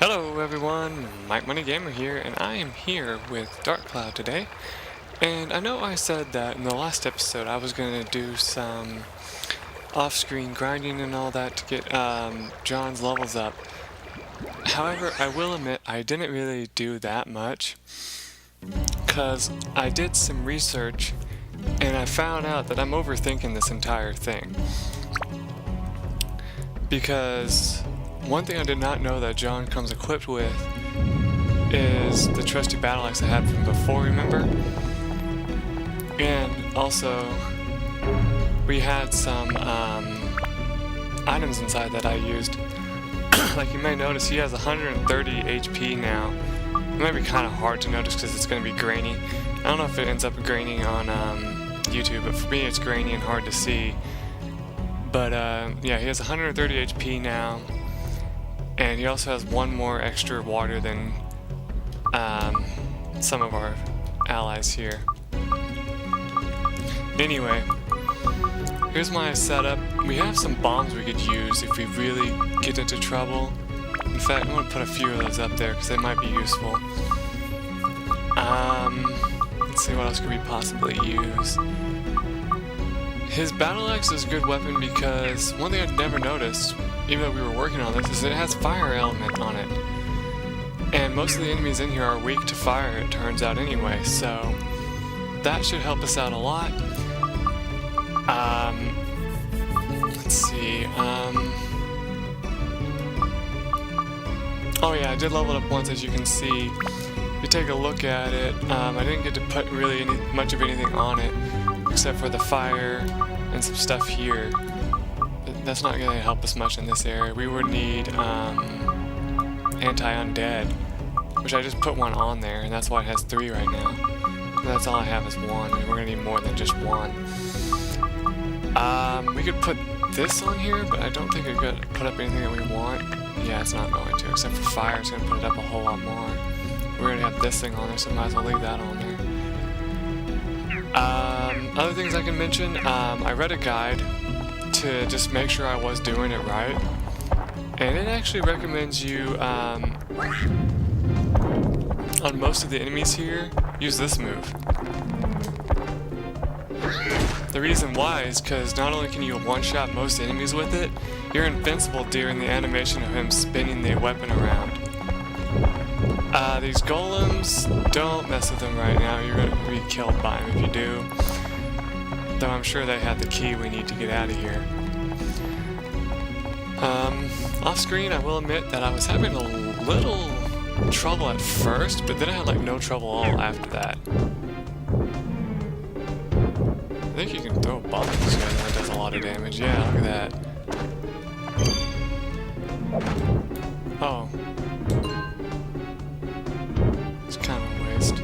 Hello everyone, MikeMoneyGMR here, and I am here with Dark Cloud today. And I know I said that in the last episode I was going to do some off-screen grinding and all that to get John's levels up. However, I will admit I didn't really do that much, because I did some research and I found out that I'm overthinking this entire thing. Because one thing I did not know that John comes equipped with is the trusty battle axe I had from before, remember? And also, we had some items inside that I used. Like you may notice, he has 130 HP now. It might be kind of hard to notice because it's going to be grainy. I don't know if it ends up graining on YouTube, but for me it's grainy and hard to see. But yeah, he has 130 HP now. And he also has one more extra water than some of our allies here. Anyway, here's my setup. We have some bombs we could use if we really get into trouble. In fact, I'm going to put a few of those up there because they might be useful. Let's see, what else could we possibly use? His battle axe is a good weapon because one thing I'd never noticed, even though we were working on this, is it has fire element on it. And most of the enemies in here are weak to fire, it turns out anyway, so that should help us out a lot. Let's see, oh yeah, I did level it up once, as you can see. If you take a look at it, I didn't get to put really much of anything on it, except for the fire and some stuff here. That's not going to help us much in this area. We would need anti-undead, which I just put one on there, and that's why it has 3 right now. And that's all I have is 1, and we're going to need more than just 1. We could put this on here, but I don't think it could put up anything that we want. Yeah, it's not going to, except for fire. It's going to put it up a whole lot more. We already have this thing on there, so might as well leave that on there. Other things I can mention, I read a guide to just make sure I was doing it right, and it actually recommends you, on most of the enemies here, use this move. The reason why is because not only can you one-shot most enemies with it, you're invincible during the animation of him spinning the weapon around. These golems, don't mess with them right now, you're going to be killed by them if you do. Though I'm sure they have the key we need to get out of here. Off screen, I will admit that I was having a little trouble at first, but then I had like no trouble all after that. I think you can throw a bomb at this guy and that does a lot of damage. Yeah, look at that. Oh. It's kind of a waste.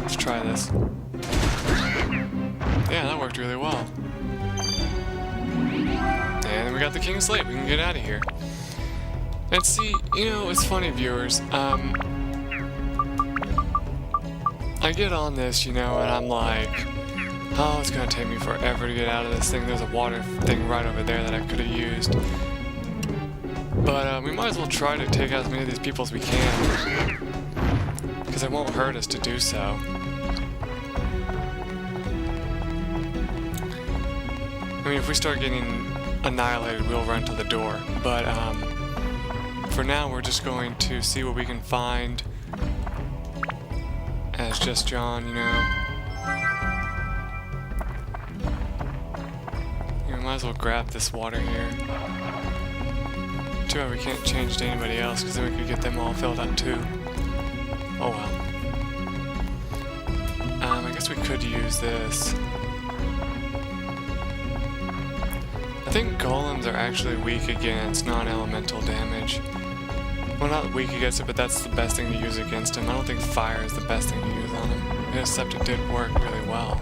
Let's try this. Yeah, that worked really well. And we got the King Slate. We can get out of here. And see, you know, it's funny, viewers. I get on this, you know, and I'm like, oh, it's gonna take me forever to get out of this thing. There's a water thing right over there that I could have used. But we might as well try to take out as many of these people as we can, because it won't hurt us to do so. I mean, if we start getting annihilated, we'll run to the door. But for now, we're just going to see what we can find as just John, you know. We might as well grab this water here. Too bad we can't change to anybody else, because then we could get them all filled up too. Oh well. I guess we could use this. I think golems are actually weak against non-elemental damage. Well, not weak against it, but that's the best thing to use against him. I don't think fire is the best thing to use on him, except it did work really well.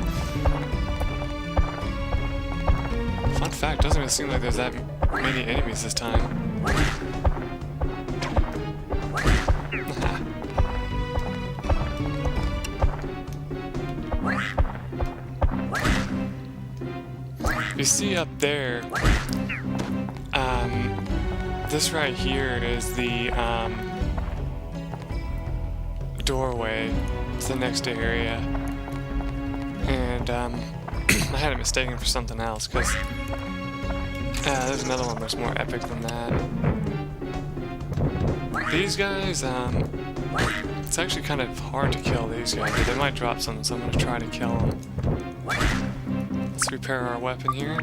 Fun fact, doesn't even seem like there's that many enemies this time. You see up there, this right here is the doorway. It's the next area. And I had it mistaken for something else, because there's another one that's more epic than that. These guys, it's actually kind of hard to kill these guys, but they might drop something, so I'm going to try to kill them. Let's repair our weapon here.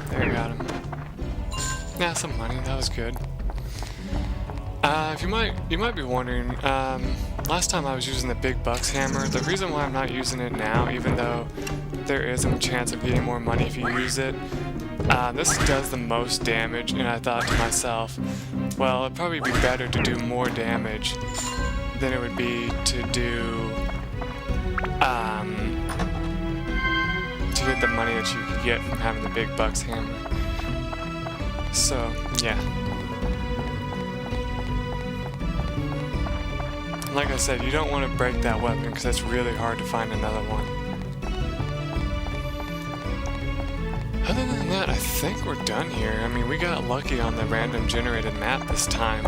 There, we got him. Yeah, some money, that was good. You might be wondering, last time I was using the big bucks hammer. The reason why I'm not using it now, even though there is a chance of getting more money if you use it, this does the most damage, and I thought to myself, well, it'd probably be better to do more damage than it would be to do, to get the money that you could get from having the big bucks hammer. So, yeah. Like I said, you don't want to break that weapon because it's really hard to find another one. Other than that, I think we're done here. I mean, we got lucky on the random generated map this time.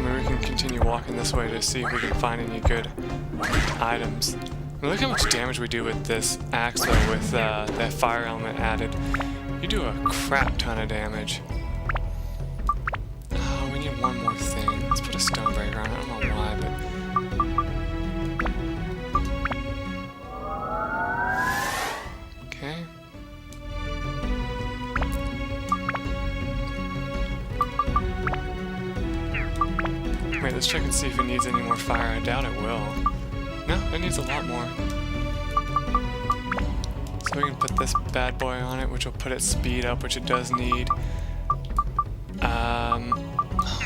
Maybe we can continue walking this way to see if we can find any good items. I mean, look how much damage we do with this axe, though, with that fire element added. You do a crap ton of damage. Oh, we need one more thing. Let's put a stone breaker on it. I don't know why, but... Okay. Wait, let's check and see if it needs any more fire. I doubt it will. No, it needs a lot more. So we can put this bad boy on it, which will put its speed up, which it does need.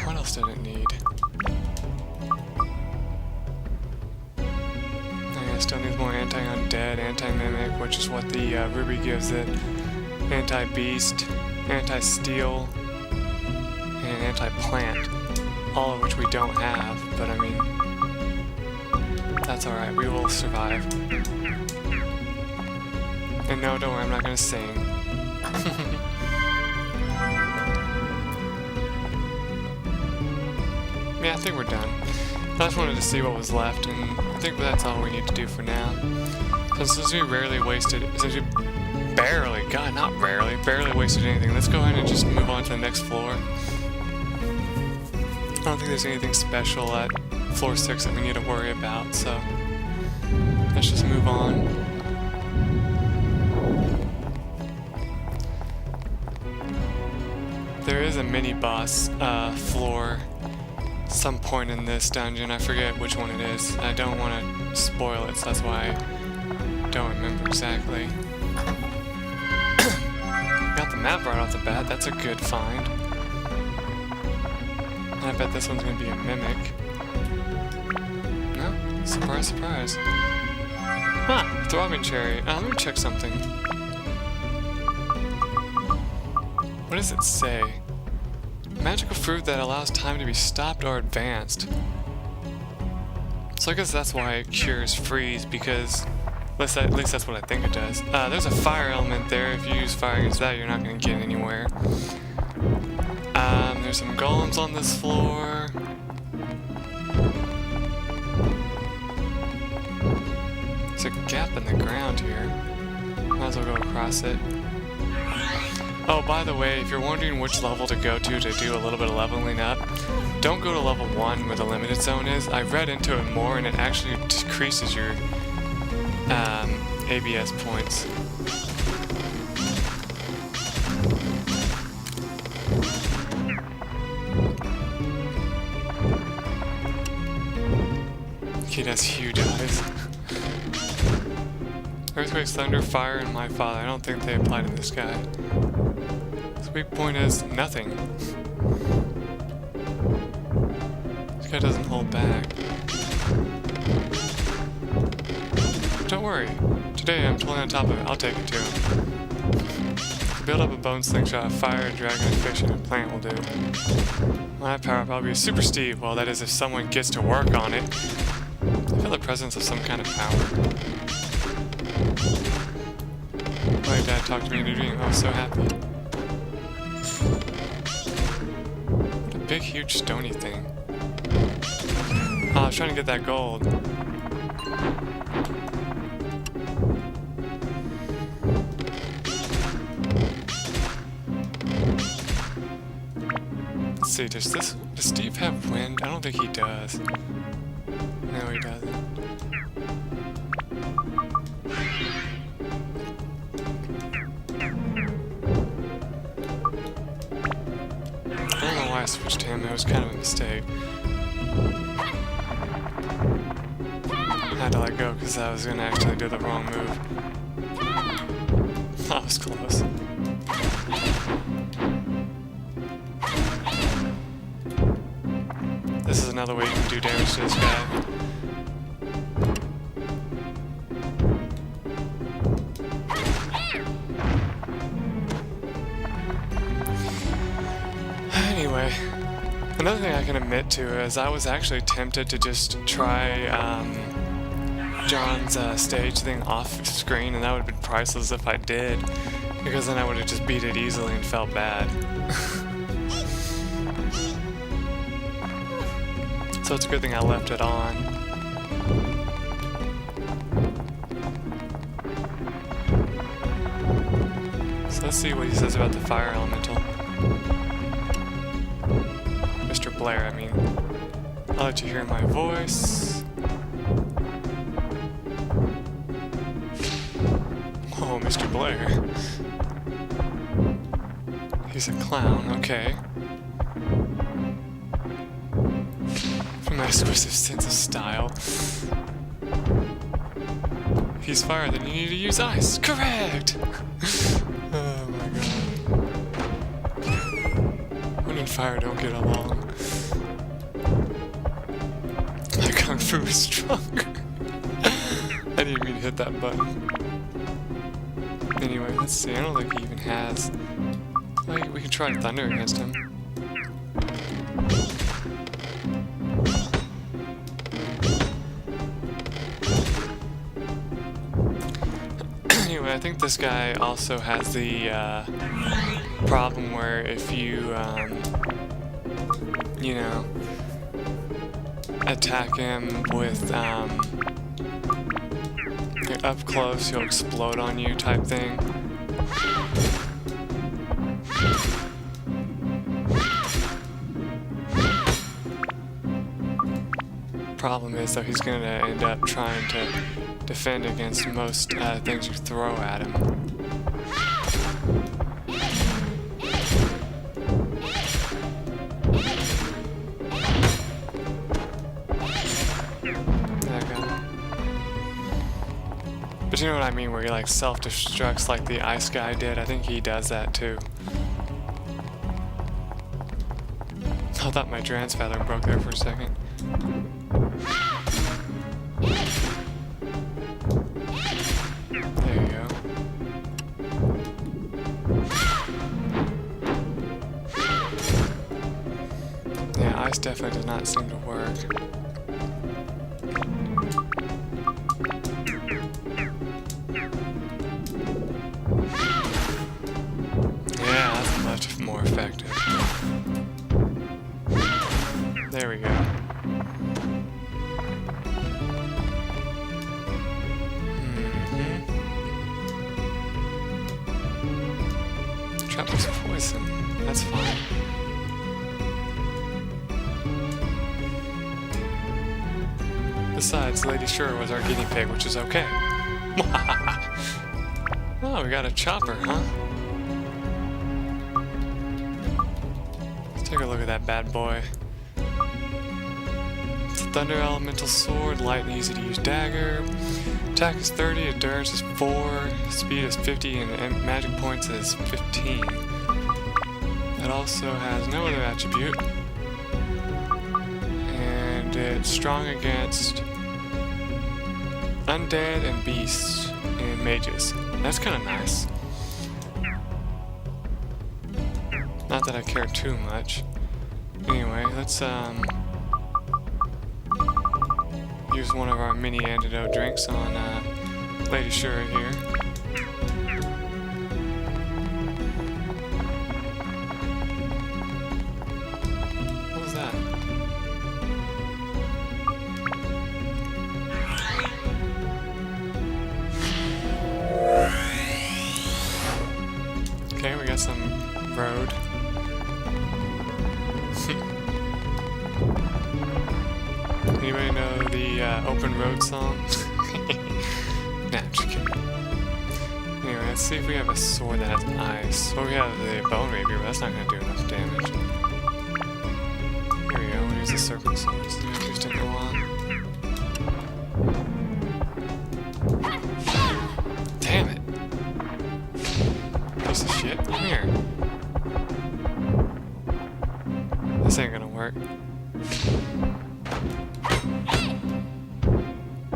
What else did it need? It still needs more anti-undead, anti-mimic, which is what the ruby gives it. Anti-beast, anti-steel, and anti-plant. All of which we don't have, but I mean, that's alright, we will survive. And no, don't worry, I'm not gonna sing. Yeah, I think we're done. I just wanted to see what was left, and I think that's all we need to do for now. So since we barely wasted anything, let's go ahead and just move on to the next floor. I don't think there's anything special at floor 6 that we need to worry about, so let's just move on. There is a mini-boss floor some point in this dungeon. I forget which one it is. I don't want to spoil it, so that's why I don't remember exactly. Got the map right off the bat. That's a good find. I bet this one's going to be a mimic. No? Surprise, surprise. Ah, throbbing cherry. Let me check something. What does it say? Magical fruit that allows time to be stopped or advanced. So I guess that's why it cures freeze, because at least that's what I think it does. There's a fire element there. If you use fire against that, you're not going to get anywhere. There's some golems on this floor. There's a gap in the ground here. Might as well go across it. Oh, by the way, if you're wondering which level to go to do a little bit of leveling up, don't go to level 1 where the limited zone is. I read into it more, and it actually decreases your ABS points. He has huge eyes. Earthquakes, thunder, fire, and my father. I don't think they apply to this guy. His weak point is nothing. This guy doesn't hold back. Don't worry. Today I'm totally on top of it. I'll take it to him. Build up a bone slingshot, a fire, a dragon, a fish, and a plant will do. My power up, I'll be super Steve. Well, that is if someone gets to work on it. I feel the presence of some kind of power. My dad talked to me in a dream. I was so happy. What a big, huge, stony thing. Oh, I was trying to get that gold. Let's see, does Steve have wind? I don't think he does. No, he doesn't. I don't know why I switched to him, it was kind of a mistake. I had to let go because I was going to actually do the wrong move. That was close. This is another way you can do damage to this guy. Anyway, another thing I can admit to is I was actually tempted to just try John's stage thing off screen, and that would have been priceless if I did, because then I would have just beat it easily and felt bad. So it's a good thing I left it on. So let's see what he says about the fire elemental. Mr. Blair, I mean. I'll let you hear my voice. Oh, Mr. Blair. He's a clown, okay. From my exquisite sense of style. If he's fire, then you need to use ice. Correct! Oh my god. Wind and fire don't get along. My kung fu is stronger. I didn't mean to hit that button. Anyway, let's see. I don't think he even has. Like, we can try thunder against him. Anyway, I think this guy also has the problem where if you, you know, attack him with up close, he'll explode on you type thing. Problem is, though, he's going to end up trying to defend against most things you throw at him. But you know what I mean, where he like self-destructs like the ice guy did? I think he does that too. I thought my Transfeather broke there for a second. There you go. Yeah, ice definitely does not seem to work. Yeah, that's much more effective. There we go. Trap was poison. That's fine. Besides, Lady Sure was our guinea pig, which is okay. Oh, we got a chopper, huh? Let's take a look at that bad boy. It's a Thunder Elemental Sword, light and easy to use dagger. Attack is 30, endurance is 4, speed is 50, and magic points is 15. It also has no other attribute. And it's strong against undead and beasts and mages. That's kind of nice. Not that I care too much. Anyway, let's use one of our mini antidote drinks on Lady Shura here. What was that? Okay, we got some road. Anybody know the Open Road song? Nah, I'm just kidding. Anyway, let's see if we have a sword that has ice. Well, we have the Bone Rapier, but that's not going to do enough damage. Here we go, we'll use the Serpent Sword. It's the interesting go on. Damn it! Piece of shit. Come here. This ain't gonna work.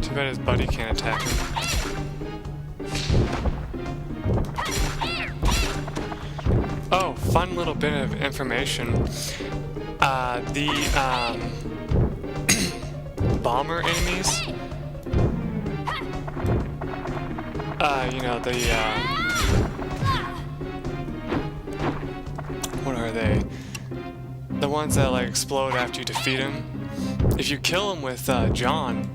Too bad his buddy can't attack him. Oh, fun little bit of information. The bomber enemies, you know, the what are they? The ones that like explode after you defeat them. If you kill them with John,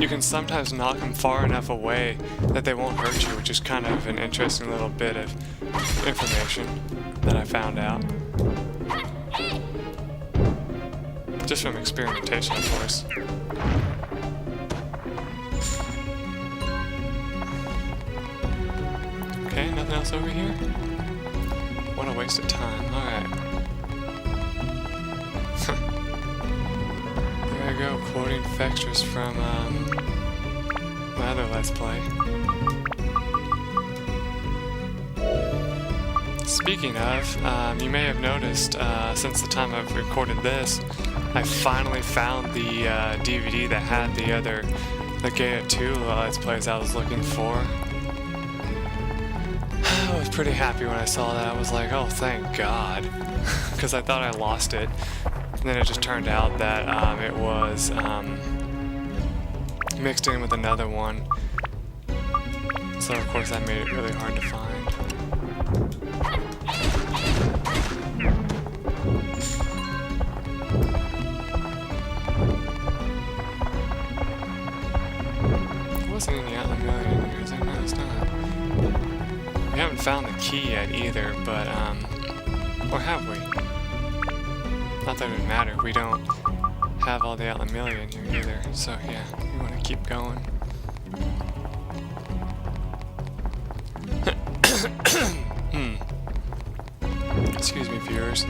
you can sometimes knock them far enough away that they won't hurt you, which is kind of an interesting little bit of information that I found out. Just from experimentation, of course. Okay, nothing else over here? What a waste of time. Alright. There I go, quoting Fextras from my other Let's Play. Speaking of, you may have noticed, since the time I've recorded this, I finally found the DVD that had the other Gaia 2 Let's Plays I was looking for. I was pretty happy when I saw that. I was like, oh, thank God. Because I thought I lost it. And then it just turned out that it was mixed in with another one. So, of course, that made it really hard to find. There wasn't any Atlamillia in here, is there? No, it's not. We haven't found the key yet either, but, or have we? Not that it would matter, we don't have all the Atlamillia in here either, so yeah, we want to keep going. Excuse me, viewers.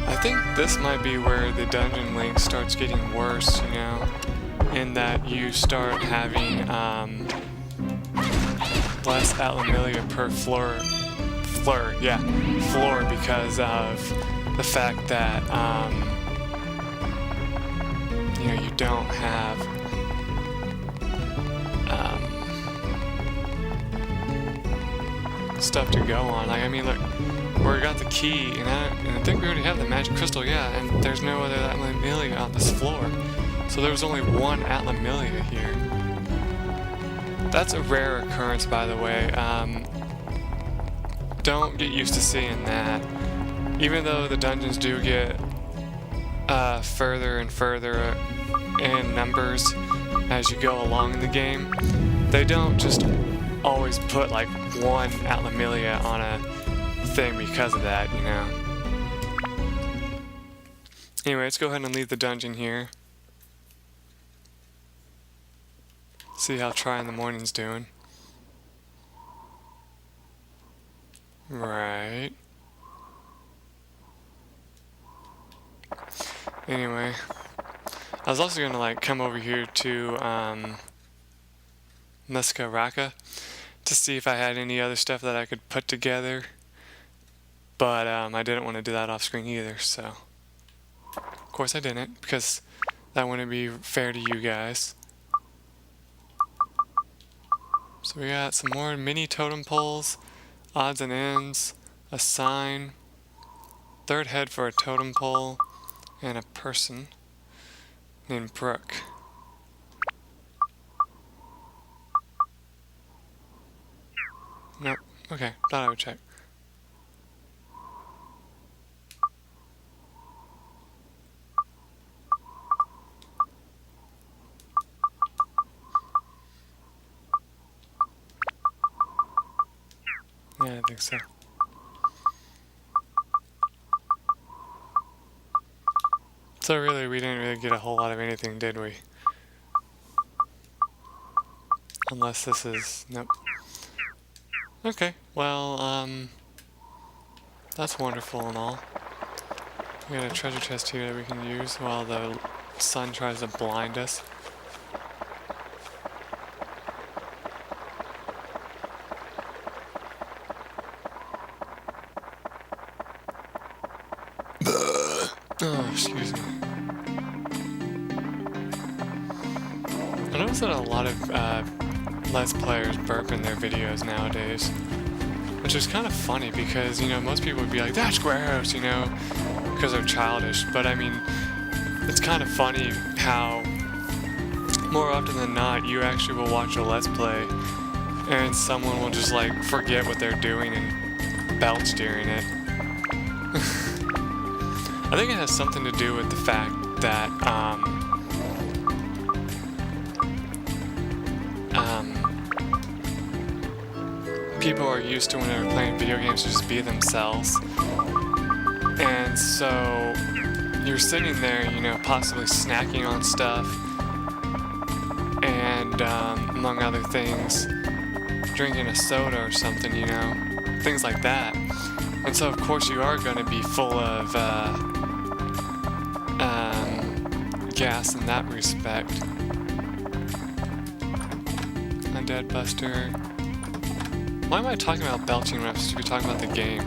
I think this might be where the dungeon link starts getting worse, you know, in that you start having less Atlamillia per floor because of the fact that you know, you don't have stuff to go on. Like, I mean, look, we got the key, and I think we already have the magic crystal, yeah, and there's no other Atlamillia on this floor. So there was only one Atlamillia here. That's a rare occurrence, by the way. Don't get used to seeing that. Even though the dungeons do get further and further in numbers as you go along in the game, they don't just always put like one Atlamillia on a thing because of that, you know. Anyway, let's go ahead and leave the dungeon here. See how Try in the Morning's doing. Right. Anyway, I was also gonna like come over here to Muskaraka to see if I had any other stuff that I could put together, but I didn't want to do that off screen either, so of course I didn't, because that wouldn't be fair to you guys. So we got some more mini totem poles, odds and ends, a sign, third head for a totem pole, and a person named Brooke. Nope. Okay, thought I would check. Yeah, I think so. So really, we didn't really get a whole lot of anything, did we? Unless this is... nope. Okay, well, that's wonderful and all. We got a treasure chest here that we can use while the sun tries to blind us. Oh, excuse me. I noticed that a lot of Let's Players burp in their videos nowadays, which is kind of funny because, you know, most people would be like, that's gross, you know, because they're childish. But I mean, it's kind of funny how more often than not you actually will watch a Let's Play and someone will just like forget what they're doing and belch during it. I think it has something to do with the fact that people are used to, when they're playing video games, to just be themselves. And so you're sitting there, you know, possibly snacking on stuff and among other things, drinking a soda or something, you know, things like that. And so of course you are going to be full of gas in that respect. Undead Buster. Why am I talking about belching when I'm supposed to be talking about the game?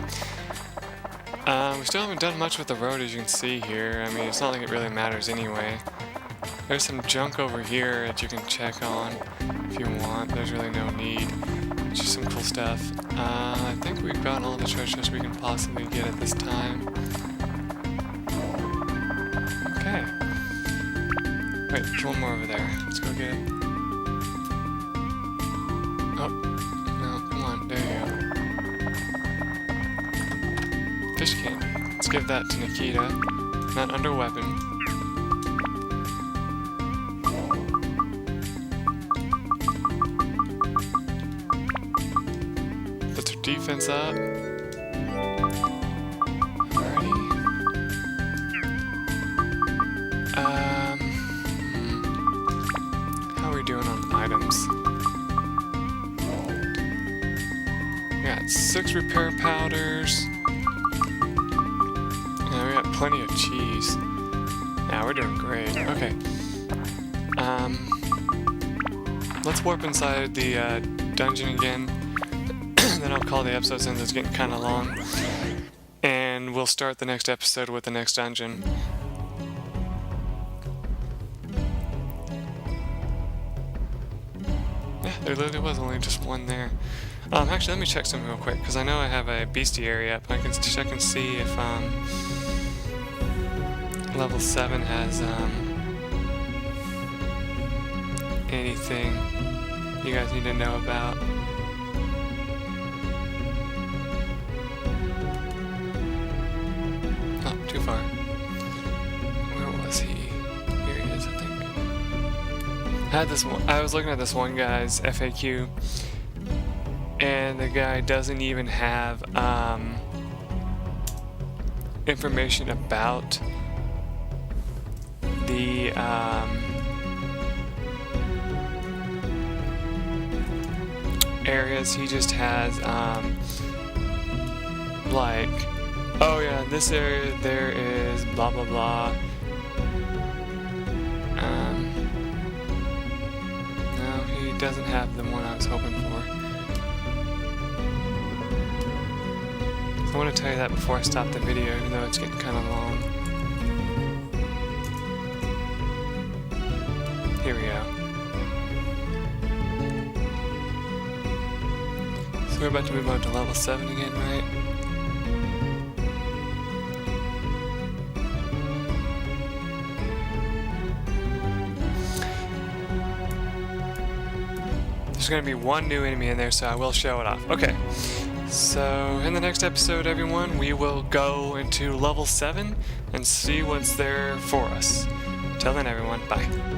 We still haven't done much with the road, as you can see here. I mean, it's not like it really matters anyway. There's some junk over here that you can check on if you want. There's really no need. It's just some cool stuff. I think we've gotten all the treasures we can possibly get at this time. Okay. Wait, there's one more over there. Let's go get it. Oh, no, come on, there you go. Fish candy. Let's give that to Nikita. Not under weapon. Puts her defense up. Alrighty. How are we doing on items? We got 6 repair powders. Yeah, we got plenty of cheese. Yeah, we're doing great. Okay. Let's warp inside the dungeon again. Then I'll call the episode since it's getting kind of long. And we'll start the next episode with the next dungeon. Yeah, there literally was only just one there. Actually, let me check something real quick, because I know I have a bestiary up. I can check and see if level 7 has anything you guys need to know about. Oh, too far. Where was he? Here he is, I think. I had this one. I was looking at this one guy's FAQ, and the guy doesn't even have information about the areas. He just has like, oh yeah, in this area there is blah blah blah. No, he doesn't have the one I was hoping for. I want to tell you that before I stop the video, even though it's getting kind of long. Here we go. So we're about to move on to level 7 again, right? There's going to be one new enemy in there, so I will show it off. Okay, so in the next episode, everyone, we will go into level 7 and see what's there for us. Till then, everyone, bye.